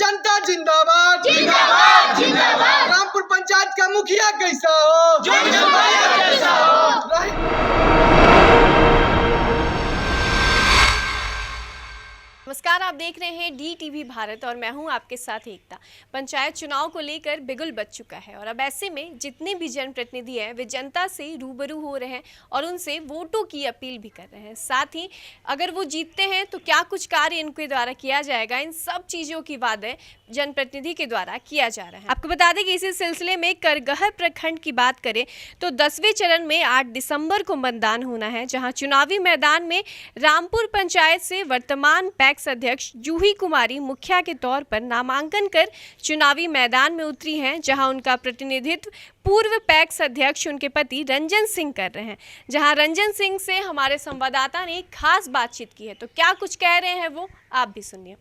जनता जिंदाबाद जिंदाबाद जिंदाबाद। रामपुर पंचायत का मुखिया कैसा हो, कैसा हो। नमस्कार, आप देख रहे हैं DTV भारत और मैं हूं आपके साथ एकता। पंचायत चुनाव को लेकर बिगुल बज चुका है और अब ऐसे में जितने भी जनप्रतिनिधि हैं वे जनता से रूबरू हो रहे हैं और उनसे वोटों की अपील भी कर रहे हैं। साथ ही अगर वो जीतते हैं तो क्या कुछ कार्य इनके द्वारा किया जाएगा, इन सब चीज़ों की वादे जनप्रतिनिधि के द्वारा किया जा रहा है। आपको बता दें कि इसी सिलसिले में करगहर प्रखंड की बात करें तो 10वें चरण में 8 दिसंबर को मतदान होना है, जहाँ चुनावी मैदान में रामपुर पंचायत से वर्तमान पैक्स अध्यक्ष जूही कुमारी मुखिया के तौर पर नामांकन कर चुनावी मैदान में उतरी हैं, जहां उनका प्रतिनिधित्व पूर्व पैक्स अध्यक्ष उनके पति रंजन सिंह कर रहे हैं। जहां रंजन सिंह से हमारे संवाददाता ने खास बातचीत की है, तो क्या कुछ कह रहे हैं वो आप भी सुनिए।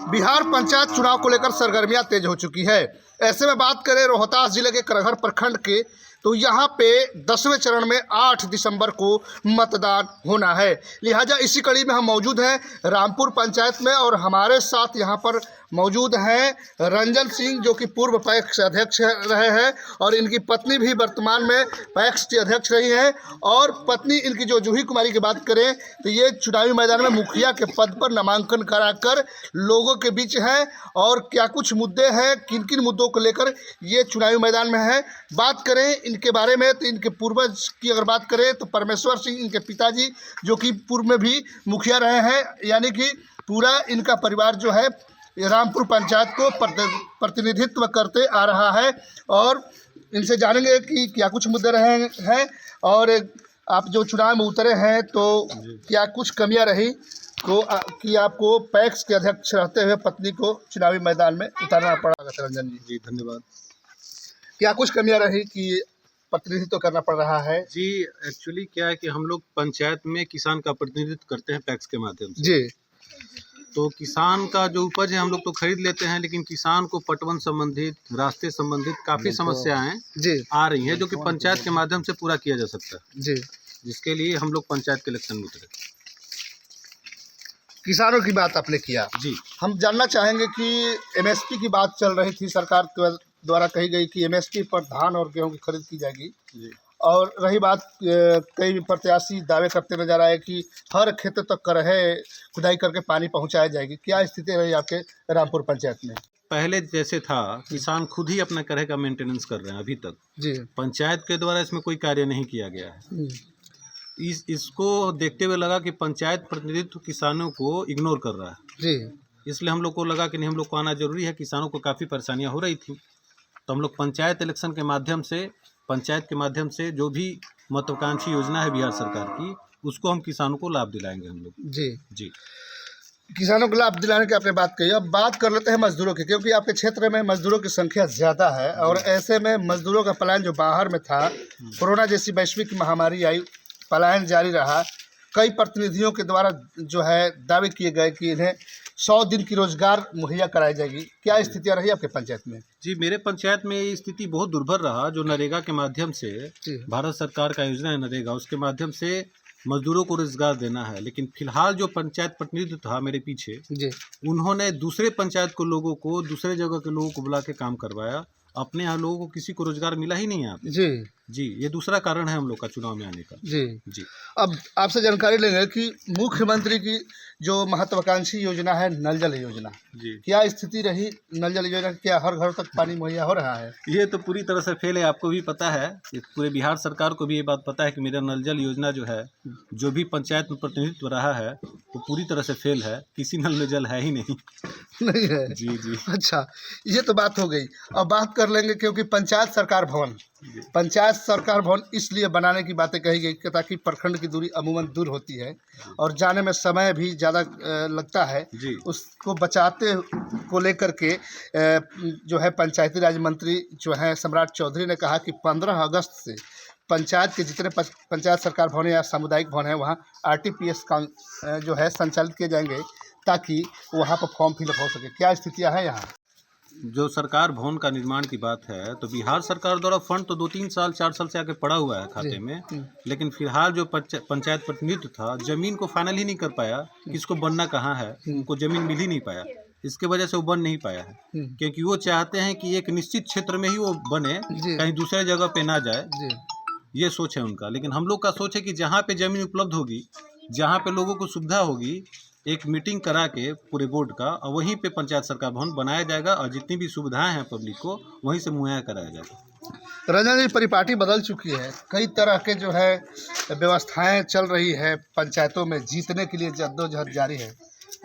बिहार पंचायत चुनाव को लेकर सरगर्मियां तेज हो चुकी है। ऐसे में बात करें रोहतास जिले के करगहर प्रखंड के, तो यहाँ पे 10वें चरण में 8 दिसंबर को मतदान होना है। लिहाजा इसी कड़ी में हम मौजूद हैं रामपुर पंचायत में और हमारे साथ यहाँ पर मौजूद हैं रंजन सिंह, जो कि पूर्व पैक्स अध्यक्ष रहे हैं और इनकी पत्नी भी वर्तमान में पैक्स की अध्यक्ष रही हैं। और पत्नी इनकी जो जूही कुमारी की बात करें तो ये चुनावी मैदान में मुखिया के पद पर नामांकन कराकर लोगों के बीच हैं। और क्या कुछ मुद्दे हैं, किन किन मुद्दों को लेकर ये चुनावी मैदान में है, बात करें इनके बारे में। तो इनके पूर्वज की अगर बात करें तो परमेश्वर सिंह इनके पिताजी, जो कि पूर्व में भी मुखिया रहे हैं, यानी कि पूरा इनका परिवार जो है रामपुर पंचायत को प्रतिनिधित्व करते आ रहा है। और इनसे जानेंगे कि क्या कुछ मुद्दे रहे हैं और आप जो चुनाव में उतरे हैं तो क्या कुछ कमियां रही तो कि आपको पैक्स के अध्यक्ष रहते हुए पत्नी को चुनावी मैदान में उतारना पड़ा। रंजन जी, जी धन्यवाद। क्या कुछ कमियां रही कि प्रतिनिधित्व करना पड़ रहा है? जी एक्चुअली क्या है कि हम लोग पंचायत में किसान का प्रतिनिधित्व करते हैं पैक्स के माध्यम से। जी, तो किसान का जो उपज है हम लोग तो खरीद लेते हैं, लेकिन किसान को पटवन संबंधित, रास्ते संबंधित काफ़ी समस्याएं जी आ रही हैं, जो कि पंचायत के माध्यम से पूरा किया जा सकता है। जी, जिसके लिए हम लोग पंचायत के इलेक्शन में उतरे। किसानों की बात आपने किया। जी, हम जानना चाहेंगे कि MSP की बात चल रही थी, सरकार द्वारा कही गई कि MSP पर धान और गेहूं की खरीद की जाएगी। जी, और रही बात, कई प्रत्याशी दावे करते नजर आए कि हर खेत तक करहे खुदाई करके पानी पहुंचाया जाएगी। क्या स्थिति रही आपके रामपुर पंचायत में? पहले जैसे था किसान खुद ही अपने करहे का मेंटेनेंस कर रहे हैं अभी तक। जी, पंचायत के द्वारा इसमें कोई कार्य नहीं किया गया है। इसको देखते हुए लगा कि पंचायत प्रतिनिधित्व किसानों को इग्नोर कर रहा है। जी, इसलिए हम लोग को लगा कि नहीं, हम लोग को आना जरूरी है। किसानों को काफ़ी परेशानियां हो रही थी, तो हम लोग पंचायत इलेक्शन के माध्यम से, पंचायत के माध्यम से जो भी महत्वाकांक्षी योजना है बिहार सरकार की, उसको हम किसानों को लाभ दिलाएंगे हम लोग। जी, जी, किसानों को लाभ दिलाने की आपने बात कही। अब बात कर लेते हैं मजदूरों की, क्योंकि आपके क्षेत्र में मजदूरों की संख्या ज़्यादा है और ऐसे में मजदूरों का पलायन जो बाहर में था, कोरोना जैसी वैश्विक महामारी आई, पलायन जारी रहा। कई प्रतिनिधियों के द्वारा जो है दावे किए गए कि इन्हें 100 दिन की रोजगार मुहैया कराई जाएगी। क्या स्थितियाँ रही आपके पंचायत में? जी, मेरे पंचायत में ये स्थिति बहुत दुर्भर रहा। जो नरेगा के माध्यम से, भारत सरकार का योजना है नरेगा, उसके माध्यम से मजदूरों को रोजगार देना है। लेकिन फिलहाल जो पंचायत प्रतिनिधि था मेरे पीछे जी, उन्होंने दूसरे पंचायत को लोगों को, दूसरे जगह के लोगों को बुला के काम करवाया। अपने यहाँ लोगों को किसी को रोजगार मिला ही नहीं यहाँ पे। जी, जी, ये दूसरा कारण है हम लोग का चुनाव में आने का। जी, जी, अब आपसे जानकारी लेंगे कि मुख्यमंत्री की जो महत्वाकांक्षी योजना है नल जल योजना, जी, क्या स्थिति रही नल जल योजना? क्या हर घर तक पानी मुहैया हो रहा है? ये तो पूरी तरह से फेल है। आपको भी पता है, पूरे बिहार सरकार को भी ये बात पता है कि मेरा नल जल योजना जो है, जो भी पंचायत में प्रतिनिधित्व रहा है, वो पूरी तरह से फेल है। किसी नल में जल है ही नहीं। नहीं है? जी, जी, अच्छा, ये तो बात हो गई। अब बात कर लेंगे, क्योंकि पंचायत सरकार भवन इसलिए बनाने की बातें कही गई कि ताकि प्रखंड की दूरी अमूमन दूर होती है और जाने में समय भी ज़्यादा लगता है। जी, उसको बचाते को लेकर के जो है पंचायती राज मंत्री जो है सम्राट चौधरी ने कहा कि 15 अगस्त से पंचायत के जितने पंचायत सरकार भवन या सामुदायिक भवन है वहाँ RTPS का जो है संचालित किए जाएंगे, ताकि वहाँ पर फॉर्म फिलअप हो सके। क्या स्थितियाँ हैं यहाँ? जो सरकार भवन का निर्माण की बात है, तो बिहार सरकार द्वारा फंड तो 2-3 साल 4 साल से आके पड़ा हुआ है खाते में। लेकिन फिलहाल जो पंचायत प्रतिनिधित्व था, जमीन को फाइनल ही नहीं कर पाया कि इसको बनना कहाँ है, उनको जमीन मिल ही नहीं पाया। इसके वजह से वो बन नहीं पाया है, क्योंकि वो चाहते हैं कि एक निश्चित क्षेत्र में ही वो बने, जी। कहीं दूसरे जगह पे ना जाए। जी ये सोच है उनका। लेकिन हम लोग का सोच है कि जहाँ पे ज़मीन उपलब्ध होगी, जहाँ पे लोगों को सुविधा होगी, एक मीटिंग करा के पूरे बोर्ड का, और वहीं पे पंचायत सरकार भवन बनाया जाएगा, और जितनी भी सुविधाएं हैं पब्लिक को वहीं से मुहैया कराया जाएगा। रंजन जी, परिपाटी बदल चुकी है, कई तरह के जो है व्यवस्थाएं चल रही है, पंचायतों में जीतने के लिए जद्दोजहद जारी है।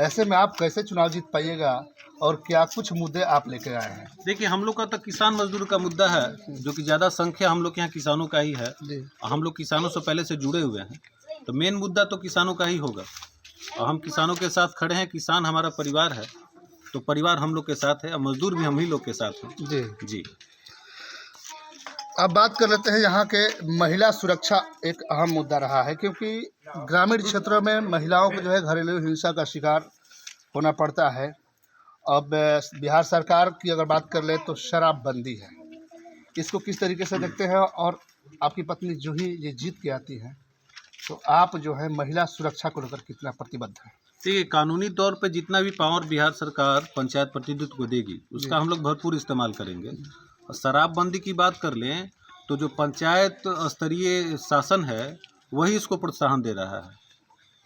ऐसे में आप कैसे चुनाव जीत पाइएगा और क्या कुछ मुद्दे आप लेकर आए हैं? देखिए, हम लोग का तो किसान मजदूर का मुद्दा है, जो कि ज़्यादा संख्या हम लोग के यहाँ किसानों का ही है। जी। हम लोग किसानों से पहले से जुड़े हुए हैं, तो मेन मुद्दा तो किसानों का ही होगा, और हम किसानों के साथ खड़े हैं। किसान हमारा परिवार है, तो परिवार हम लोग के साथ है, और मजदूर भी हम ही लोग के साथ हैं। जी जी। अब बात कर लेते हैं यहाँ के महिला सुरक्षा। एक अहम मुद्दा रहा है, क्योंकि ग्रामीण क्षेत्रों में महिलाओं को जो है घरेलू हिंसा का शिकार होना पड़ता है। अब बिहार सरकार की अगर बात कर ले तो शराबबंदी है, इसको किस तरीके से देखते हैं? और आपकी पत्नी जूही ये जीत के आती है, तो आप जो है महिला सुरक्षा को लेकर कितना प्रतिबद्ध है? देखिए, कानूनी तौर पे जितना भी पावर बिहार सरकार पंचायत प्रतिनिधित्व को देगी, उसका हम लोग भरपूर इस्तेमाल करेंगे। और शराबबंदी की बात कर लें तो जो पंचायत स्तरीय शासन है वही इसको प्रोत्साहन दे रहा है।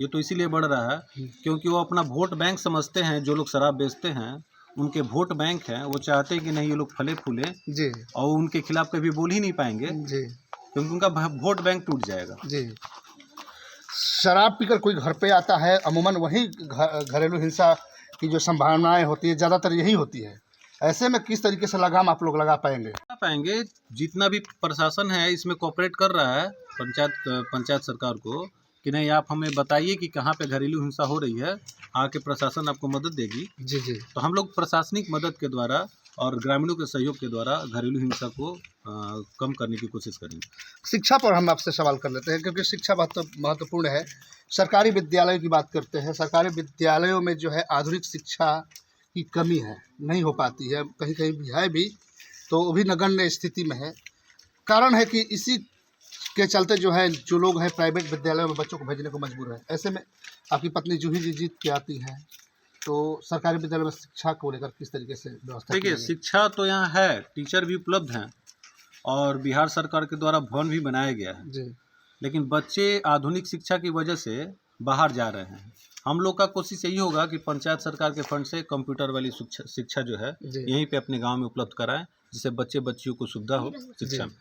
ये तो इसीलिए बढ़ रहा है क्योंकि वो अपना वोट बैंक समझते हैं। जो लोग शराब बेचते हैं उनके वोट बैंक हैं, वो चाहते हैं कि नहीं ये लोग फले फूले जी, और उनके खिलाफ कभी बोल ही नहीं पाएंगे, जी क्योंकि उनका वोट बैंक टूट जाएगा। जी। शराब पीकर कोई घर पे आता है, अमूमन वही घरेलू हिंसा की जो संभावनाएं होती है ज़्यादातर यही होती है। ऐसे में किस तरीके से लगाम आप लोग लगा पाएंगे? जितना भी प्रशासन है इसमें कोऑपरेट कर रहा है पंचायत सरकार को कि नहीं आप हमें बताइए कि कहाँ पे घरेलू हिंसा हो रही है, आके प्रशासन आपको मदद देगी। जी जी। तो हम लोग प्रशासनिक मदद के द्वारा और ग्रामीणों के सहयोग के द्वारा घरेलू हिंसा को कम करने की कोशिश करेंगे। शिक्षा पर हम आपसे सवाल कर लेते हैं, क्योंकि शिक्षा महत्वपूर्ण है। सरकारी विद्यालयों की बात करते हैं, सरकारी विद्यालयों में जो है आधुनिक शिक्षा की कमी है, नहीं हो पाती है, कहीं कहीं भी है भी, तो वो भी नगण्य स्थिति में है। कारण है कि इसी के चलते जो है जो लोग हैं प्राइवेट विद्यालयों में बच्चों को भेजने को मजबूर है। ऐसे में आपकी पत्नी जूही जी जीत के आती है, तो सरकारी विद्यालय में शिक्षा को लेकर किस तरीके से व्यवस्था? देखिए, शिक्षा तो यहाँ है, टीचर भी उपलब्ध हैं और बिहार सरकार के द्वारा भवन भी बनाया गया है जी। लेकिन बच्चे आधुनिक शिक्षा की वजह से बाहर जा रहे हैं। हम लोग का कोशिश यही होगा कि पंचायत सरकार के फंड से कंप्यूटर वाली शिक्षा जो है यहीं पे अपने गांव में उपलब्ध कराएं, जिससे बच्चे बच्चियों को सुविधा हो शिक्षा में।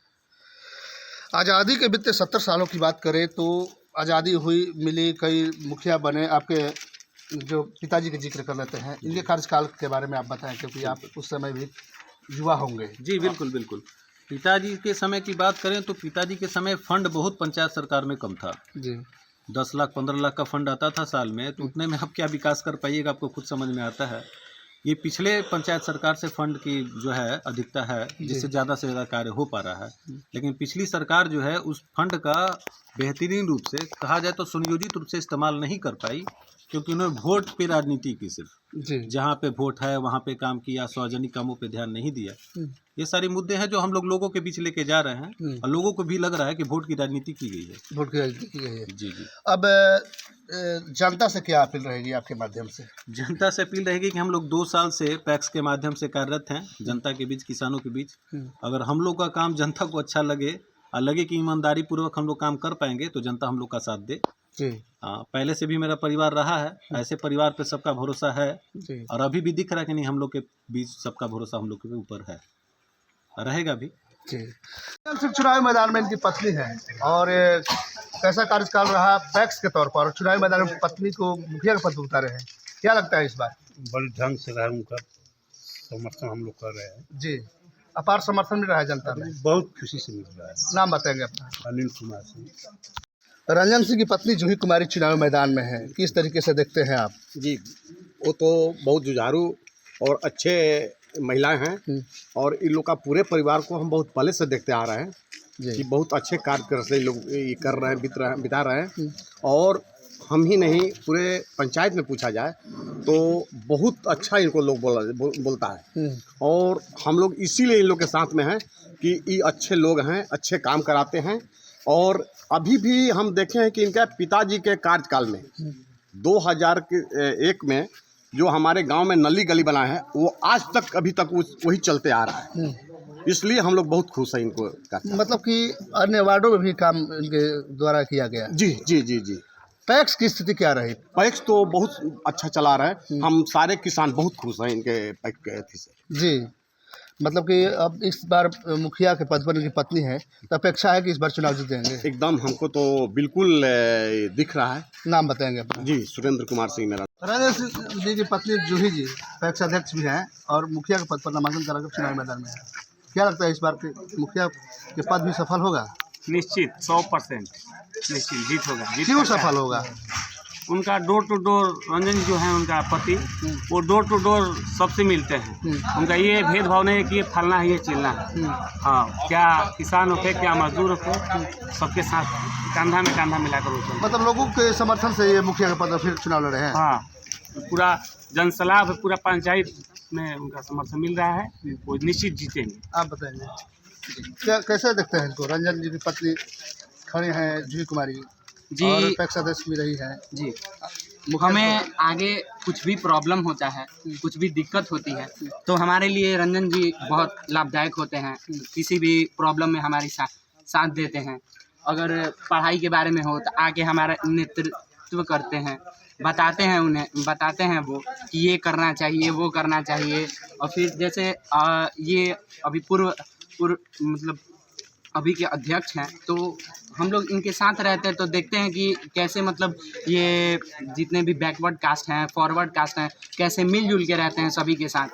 आज़ादी के बीते 70 सालों की बात करें तो आज़ादी हुई, मिली, कई मुखिया बने। आपके जो पिताजी का जिक्र कर लेते हैं, इनके कार्यकाल के बारे में आप बताएं, क्योंकि आप उस समय भी युवा होंगे। जी बिल्कुल बिल्कुल। पिताजी के समय की बात करें तो पिताजी के समय फंड बहुत पंचायत सरकार में कम था जी। 10 लाख 15 लाख का फंड आता था साल में, तो उतने में आप क्या विकास कर पाइएगा, आपको खुद समझ में आता है। ये पिछले पंचायत सरकार से फंड की जो है अधिकता है, जिससे ज़्यादा से ज़्यादा कार्य हो पा रहा है। लेकिन पिछली सरकार जो है उस फंड का बेहतरीन रूप से, कहा जाए तो सुनियोजित रूप से इस्तेमाल नहीं कर पाई, क्योंकि उन्होंने वोट पे राजनीति की, सिर्फ जी। जहाँ पे वोट है वहाँ पे काम किया, सार्वजनिक कामों पे ध्यान नहीं दिया। ये सारे मुद्दे हैं जो हम लोगों के बीच लेके जा रहे हैं, और लोगों को भी लग रहा है कि वोट की राजनीति की गई है। वोट की राजनीति की गई है। जी जी। अब जनता से क्या अपील रहेगी आपके माध्यम से? जनता से अपील रहेगी कि हम लोग 2 साल से पैक्स के माध्यम से कार्यरत हैं जनता के बीच, किसानों के बीच। अगर हम लोग का काम जनता को अच्छा लगे और लगे कि ईमानदारी पूर्वक हम लोग काम कर पाएंगे, तो जनता हम लोग का साथ दे। जी। पहले से भी मेरा परिवार रहा है, ऐसे परिवार पे सबका भरोसा है जी। और अभी भी दिख रहा है कि नहीं हम लोग के बीच सबका भरोसा हम लोग के ऊपर है, रहेगा भी। जी। चुनावी मैदान में इनकी पत्नी है, और कैसा कार्यकाल रहा पैक्स के तौर पर, चुनावी मैदान में पत्नी को मुखिया के पद पर उतारे हैं, क्या लगता है इस बार? बड़े ढंग से रहा, उनका समर्थन हम लोग कर रहे हैं। जी। अपार समर्थन मिल रहा है जनता में, बहुत खुशी से मिल रहा है। नाम बताएंगे अपना? अनिल कुमार सिंह। रंजन सिंह की पत्नी जूही कुमारी चुनावी मैदान में है, किस तरीके से देखते हैं आप? जी, वो तो बहुत जुझारू और अच्छे महिलाएं हैं, और इन लोग का पूरे परिवार को हम बहुत पहले से देखते आ रहे हैं कि बहुत अच्छे कार्य कर से लोग ये कर रहे हैं, बिता रहे हैं। और हम ही नहीं, पूरे पंचायत में पूछा जाए तो बहुत अच्छा इनको लोग बोलता है, और हम लोग इसीलिए इन लोग के साथ में हैं कि ये अच्छे लोग हैं, अच्छे काम कराते हैं। और अभी भी हम देखे हैं कि इनके पिताजी के कार्यकाल में 2001 में जो हमारे गांव में नली गली बना है वो आज तक अभी तक वही चलते आ रहा है। इसलिए हम लोग बहुत खुश हैं इनको करके। मतलब कि अन्य वार्डों में भी काम इनके द्वारा किया गया। जी जी जी जी। पैक्स की स्थिति क्या रही? पैक्स तो बहुत अच्छा चला रहा है, हम सारे किसान बहुत खुश हैं इनके पैक्स के अथी से। जी, मतलब कि अब इस बार मुखिया के पद पर इनकी पत्नी है तो अपेक्षा है कि इस बार चुनाव जीतेंगे? एकदम हमको तो बिल्कुल दिख रहा है। नाम बताएंगे अपना? जी, सुरेंद्र कुमार सिंह मेरा। राजेश जी की पत्नी जूही जी पैक्स अध्यक्ष भी हैं और मुखिया के पद पर नामांकन कराकर चुनावी मैदान में है। क्या लगता है इस बार के मुखिया के पद भी सफल होगा? निश्चित 100% निश्चित जीत होगा। क्यों सफल होगा? उनका डोर टू डोर, रंजन जो है उनका पति, वो डोर टू डोर सबसे मिलते हैं। उनका ये भेदभाव नहीं है कि ये फलना है ये चिलना है। हाँ, क्या किसान होते क्या मजदूर होते, सबके साथ कंधा में कंधा मिलाकर होते। मतलब लोगों के समर्थन से ये मुखिया के पद पर फिर चुनाव लड़े हैं? हाँ, पूरा जनसलाह पूरा पंचायत में उनका समर्थन मिल रहा है, वो निश्चित जीतेंगे। आप बताएंगे क्या कैसे देखते हैं इनको? रंजन जी की पत्नी खड़ी हैं जूही कुमारी जी, और पैक्स अध्यक्ष भी रही है जी। हमें आगे कुछ भी प्रॉब्लम होता है, कुछ भी दिक्कत होती है तो हमारे लिए रंजन जी बहुत लाभदायक होते हैं। किसी भी प्रॉब्लम में हमारी साथ देते हैं। अगर पढ़ाई के बारे में हो तो आके हमारा नेतृत्व करते हैं, बताते हैं वो कि ये करना चाहिए वो करना चाहिए। और फिर जैसे ये अभी पूर्व मतलब अभी के अध्यक्ष हैं तो हम लोग इनके साथ रहते हैं तो देखते हैं कि कैसे मतलब ये जितने भी बैकवर्ड कास्ट हैं, फॉरवर्ड कास्ट हैं, कैसे मिलजुल के रहते हैं सभी के साथ,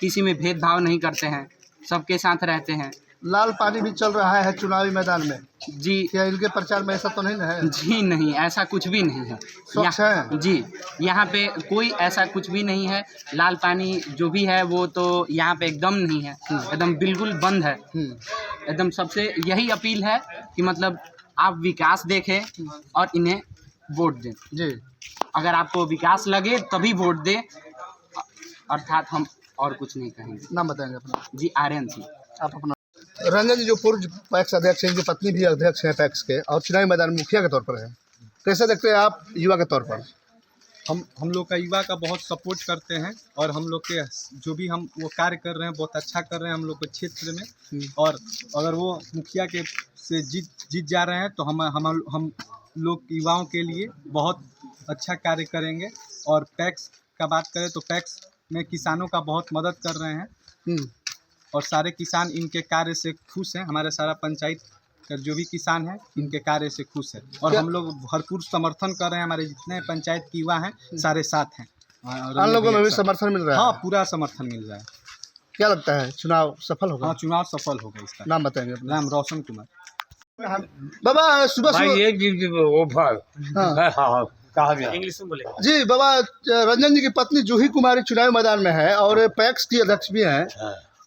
किसी में भेदभाव नहीं करते हैं, सबके साथ रहते हैं। लाल पानी भी चल रहा है चुनावी मैदान में जी। क्या इनके प्रचार में ऐसा तो नहीं है? जी नहीं, ऐसा कुछ भी नहीं है। स्वच्छ है? जी, यहाँ पे कोई ऐसा कुछ भी नहीं है। लाल पानी जो भी है वो तो यहाँ पे एकदम नहीं है, एकदम बिल्कुल बंद है। एकदम सबसे यही अपील है कि मतलब आप विकास देखें और इन्हें वोट दें। जी, अगर आपको विकास लगे तभी वोट दें, अर्थात हम और कुछ नहीं कहेंगे। नाम बताएंगे अपना? जी, आर्यन सिंह। आप अपना? रंजन जी जो पूर्व पैक्स अध्यक्ष हैं, इनकी पत्नी भी अध्यक्ष हैं पैक्स के और चुनावी मैदान में मुखिया के तौर पर है। कैसे देखते हैं आप युवा के तौर पर? हम लोग का युवा का बहुत सपोर्ट करते हैं और हम लोग के जो भी हम वो कार्य कर रहे हैं बहुत अच्छा कर रहे हैं हम लोग के क्षेत्र में। और अगर वो मुखिया के से जीत जा रहे हैं तो हम लोग युवाओं के लिए बहुत अच्छा कार्य करेंगे। और पैक्स का बात करें तो पैक्स में किसानों का बहुत मदद कर रहे हैं और सारे किसान इनके कार्य से खुश हैं। हमारे सारा पंचायत का जो भी किसान है इनके कार्य से खुश है और हम लोग भरपूर समर्थन कर रहे हैं। हमारे जितने पंचायत के युवा हैं सारे साथ हैं। हम लोगों में भी समर्थन मिल रहा है? हाँ, पूरा समर्थन मिल रहा है। क्या लगता है चुनाव सफल होगा? हाँ, चुनाव सफल होगा। इसका नाम बताएंगे अपना? नाम रोशन कुमार। बाबा सुबह इंग्लिश में बोले जी। बाबा रंजन जी की पत्नी जूही कुमारी चुनावी मैदान में है और पैक्स की अध्यक्ष भी हैं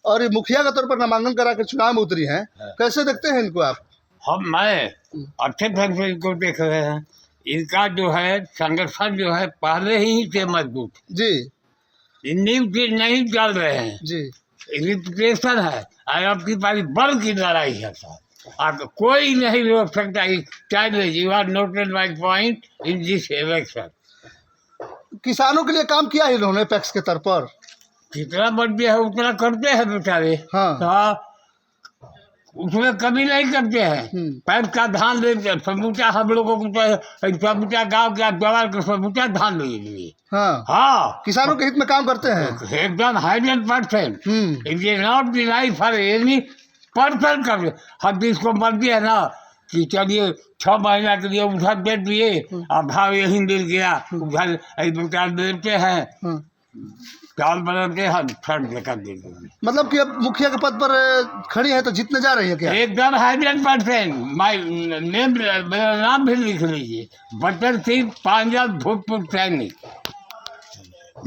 और ये मुखिया के तौर पर नामांकन करा कर चुनाव में उतरी हैं। कैसे देखते हैं इनको आप? मैं अच्छे ढंग से इनको देख रहे हैं। इनका जो है संगठन जो है पहले ही से मजबूत जी, नींव के नहीं डाल रहे हैं जी। रिप्रेशन है और आपकी पारी बल की लड़ाई है सर। आप कोई नहीं रोक सकता कि you are noted my point in this election. किसानों के लिए काम किया है इन्होंने पैक्स के तौर पर? जितना बन है उतना करते हैं बेचारे। हाँ, उसमें कमी नहीं करते हैं। पैप का धान ले समूचा हम लोगों को समूचा गाँव का जवान को समूचा धान ले लिए। हाँ, किसानों के हित में काम करते हैं एकदम 100%। ये not deny for any person कर। हम जिसको मर्जी है ना कि चलिए 6 महीना के लिए उधर दे दिए और भाव यही मिल गया, उधर बेचार देते हैं चाल बदलते हैं फंड लेकर दे देंगे। मतलब कि अब मुखिया के पद पर खड़ी है तो जीतने जा रही है क्या? एकदम 100%। माय नेम मेरा नाम भी लिख लीजिए, बटर सिंह पांजा भूतपूर्व सैनिक।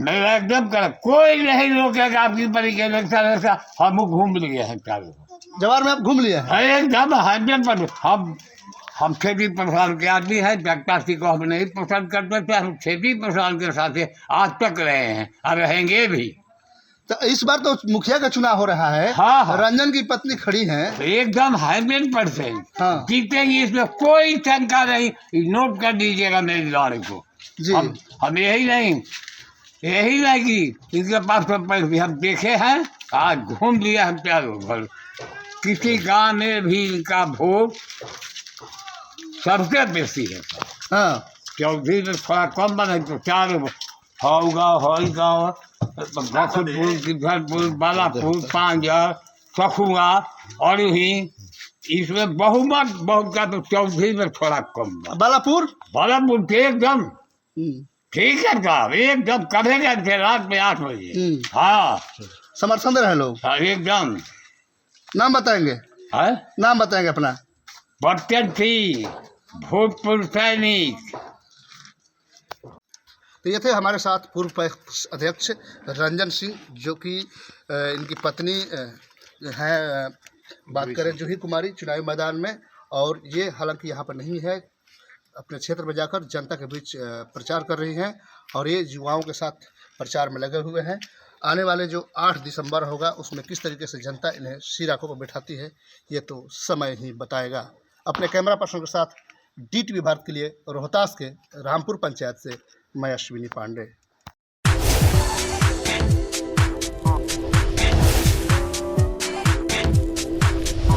मेरा एकदम कर कोई नहीं रोकेगा आपकी परी के इलेक्शन। हम घूम लिए हैं चारों जवार में आप घूम लिए हैं एकदम 100%। हम खेती प्रसाद के आदमी हैं। जगता सिंह को हम नहीं पसंद करते थे, हम खेती प्रसाद के साथ आज तक रहे हैं और रहेंगे भी। तो इस बार तो मुखिया का चुनाव हो रहा है। हाँ। रंजन की पत्नी खड़ी हैं एकदम 100%। हाँ। जीतेंगी, इसमें कोई शंका नहीं। नोट कर दीजिएगा मेरी लड़ाई को। हम यही नहीं यही लगी इनके पास तो पैसे भी हम देखे हैं, आज घूम लिया हम चारों घर। किसी गांव में भी इनका वोट सबसे बेसी है। हाँ चौधरी में थोड़ा कम बने तो चारों हौ गाँव हई गाँव गखनपुर किधरपुर बालापुर पांजर सखुआ और ही इसमें बहुमत बहुत का तो चौधरी में थोड़ा कम बा। बालापुर के एकदम ठीक है साहब, एकदम कभी गए थे रात में 8 बजे। हाँ समर्थन दे रहे हैं लोग। हाँ, एकदम। नाम बताएंगे? है नाम बताएंगे अपना? बच्चन थी भूतपूर्व सैनिक। तो ये थे हमारे साथ पूर्व अध्यक्ष रंजन सिंह, जो कि इनकी पत्नी हैं, बात करें जूही कुमारी, चुनावी मैदान में। और ये हालांकि यहाँ पर नहीं है, अपने क्षेत्र में जाकर जनता के बीच प्रचार कर रही हैं और ये युवाओं के साथ प्रचार में लगे हुए हैं। आने वाले जो 8 दिसंबर होगा उसमें किस तरीके से जनता इन्हें सिराकों पर बैठाती है ये तो समय ही बताएगा। अपने कैमरा पर्सन के साथ DTV भारत के लिए रोहतास के रामपुर पंचायत से मैं अश्विनी पांडे।